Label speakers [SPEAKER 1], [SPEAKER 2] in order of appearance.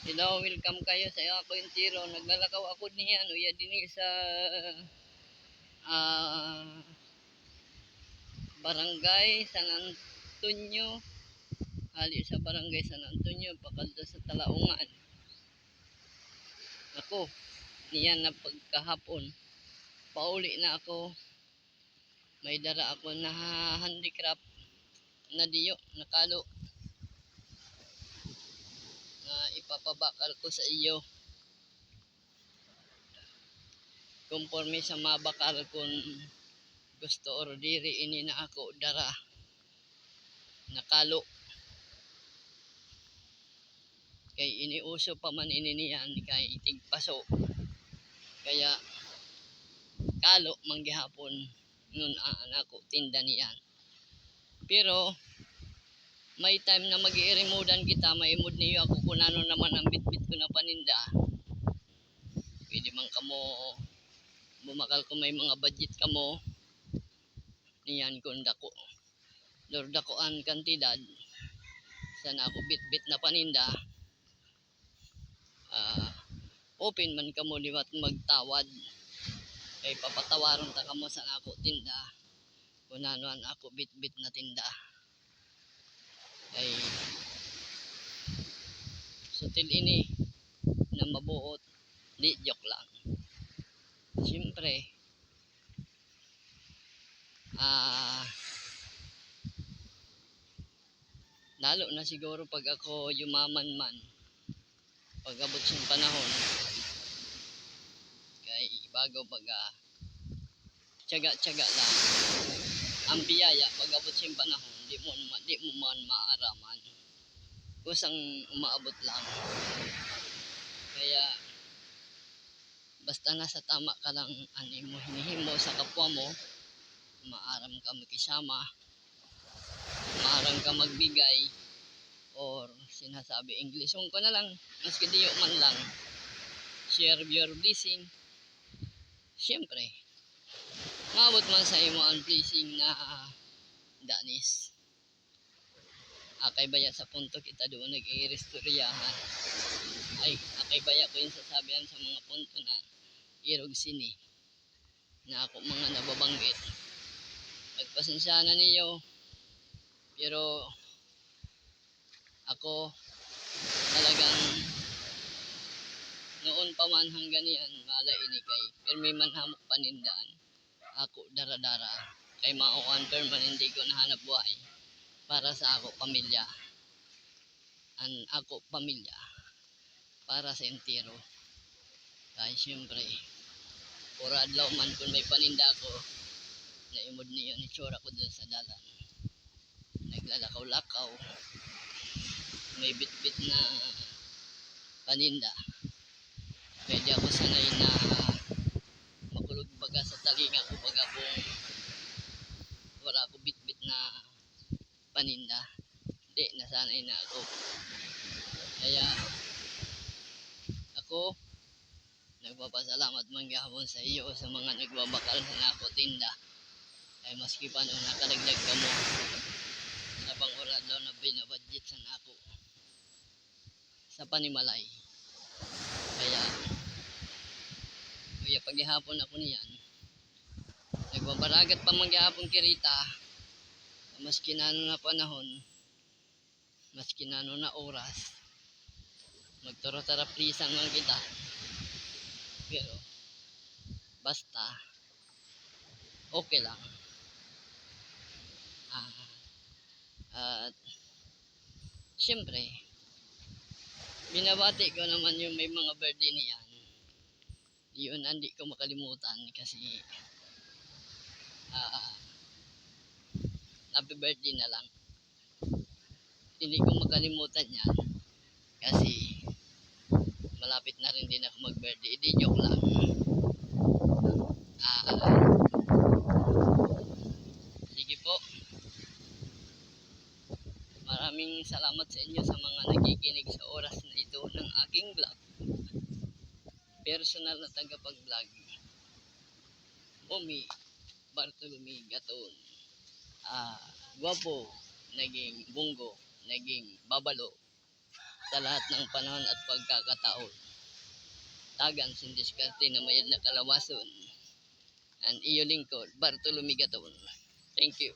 [SPEAKER 1] Hello, welcome kayo sa ako yung tiro. Naglalakaw ako niya, uya din sa ah, Barangay San Antonio. Hali sa Barangay San Antonio, pakalda sa Talaungan. Ako, niyan na pagkahapon. Pauli na ako. May dara ako na handicraft na diyo, nakalo. Na ipapabakal ko sa iyo. Conforme sa mabakal kung gusto or diri ini na ako dara nakalo kay iniuso pa man ini niyan kay tigpaso kaya kalo manggihapon nun ako tinda niyan pero may time na mag-iirimudan kita maimod niyo ako kung ano naman ang bitbit ko na paninda pwede man kamo bumakal ko may mga budget kamo niyan kung dako dakoan kantidad sana ako bitbit na paninda open man kamo liwat magtawad kay papatawaron ta kamo sa ako tinda kung ano ako bitbit na tinda kay sutil ini na mabuot di joke lang siyempre lalo na siguro pag ako yumaman man pag abot siyang panahon kay bago baga tiyaga-tiyaga lang ang biyaya pag abot siyang panahon di mo man maaraman kusang umaabot lang kaya basta nasa tama ka lang ani mo hinihimo sa kapwa mo maaram ka makisama maaram ka magbigay or sinasabi English ko na lang maski diyo man lang share your blessing siyempre maabot man sa imo ang blessing na danis akay baya sa punto kita doon nag-i-restoryahan ay akay baya ko yung sasabihan sa mga punto na irog sini na ako mga nababanggit pagpasensya na niyo pero ako talagang noon pa man hanggang yan mala ini kay pirmi man hamok panindaan ako dara-dara kay mauan man hindi ko nahanap buhay para sa ako pamilya ako pamilya para sa entero kay siyempre pura adlaw man kung may paninda ako naimod niyo ni tsura ko dun sa dalan naglalakaw-lakaw may bit-bit na paninda pwede ako sanay na makulog baga sa talinga ko baga kung wala ako bit-bit na paninda hindi nasanay na ako kaya ako nagpapasalamat man gahapon sa iyo sa mga nagbabakal na ako tinda ay maski pa no nakalagdag ka mo na pang oras daw na binabudget sa ako sa panimalay kaya kuya paghihapon ako niyan nagbabaragat pa manggihapon kirita maski na ano na panahon maski na ano na oras magturo-taraplisan lang kita pero basta okay lang at siyempre binabati ko naman yung may mga birthday niyan yun hindi ko makalimutan kasi happy birthday na lang hindi ko makalimutan yan kasi malapit na rin din ako mag birthday hindi joke lang sige po maraming salamat sa inyo sa mga nakikinig sa oras na ito ng aking vlog personal na tagapag-vlog Umi Bartolome Gaton Guwapo naging Bungo naging Babalo sa lahat ng panahon at pagkakataon. Tagan sindiskarte na mayad na kalawason. And iyo lingkod, Bartolome Gaton. Thank you.